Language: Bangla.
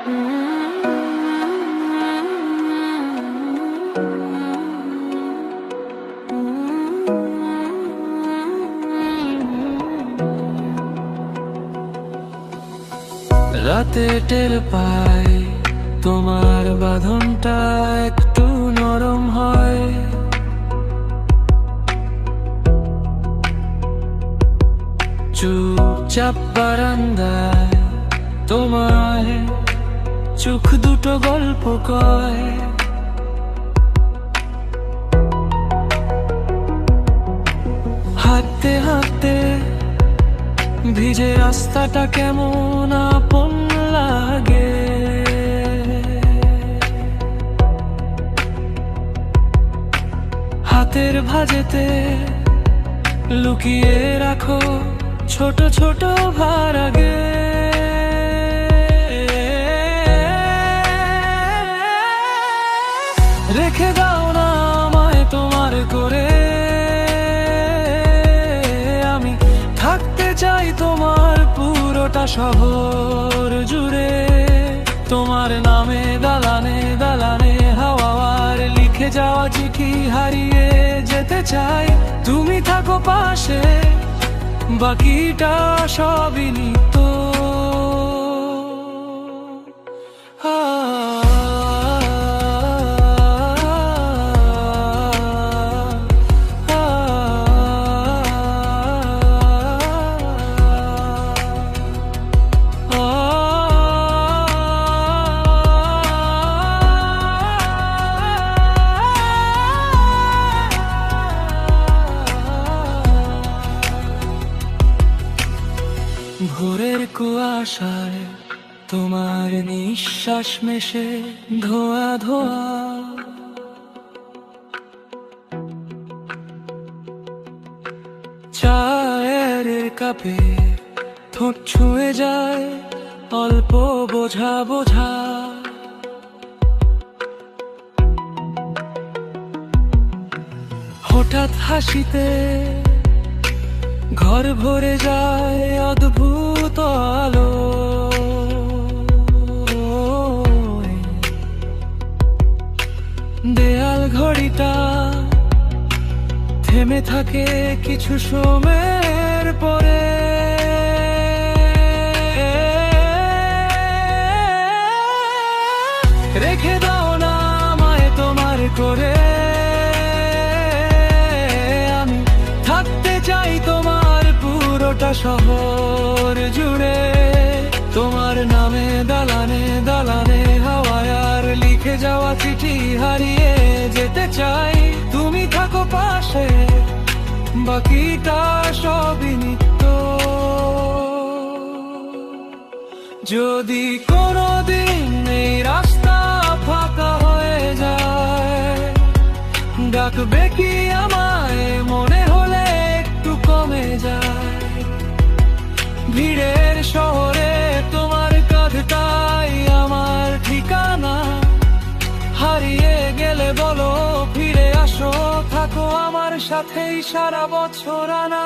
রাতে টের পাই তোমার বাঁধনটা একটু নরম হয়, চুপচাপ বারান্দায় তোমার চোখ দুটো গল্প কয়। হাঁটতে হাঁটতে ভিজে রাস্তাটা কেমন আপন লাগে, হাতের ভাঁজেতে লুকিয়ে রাখো ছোট ছোট ভারাগে। রেখে দাও না আমায় তোমার করে, আমি থাকতে চাই তোমার পুরোটা শহর জুড়ে। তোমার নামে দালানে দালানে হাওয়ার লিখে যাওয়া চিঠি হারিয়ে যেতে চাই। তুমি থাকো পাশে, বাকিটা সবই নিত্য। ভোরের কুয়াশায় তোমার নিঃশ্বাস মেশে ধোয়া ধোয়া, চায়ের কাপে ঠোঁট ছুঁয়ে যায় অল্প বোঝা বোঝা। হঠাৎ হাসিতে ঘর ভরে যায় অদ্ভুত আলো, দেয়াল ঘড়িটা থেমে থাকে কিছু সময়ের পরে। রেখে দাও না আমায় তোমার করে, আমি থাকতে চাই তোমার পুরোটা শহর জুড়ে। তোমার নামে দালানে দালানে হাওয়ায় আর লিখে যাওয়া চিঠি হারিয়ে যেতে চাই। তুমি থাকো পাশে, বাকিটা সবই নিত্য। যদি কোনোদিন এই রাস্তা ফাঁকা হয়ে যায়, ডাকবে কি আমায় মনে হলে একটু কমে যায়। ভিড়ের শহরে তোমার কাঁধটাই আমার ঠিকানা, হারিয়ে গেলে বলো ফিরে আসো, থাকো আমার সাথেই সারা বছর আনা।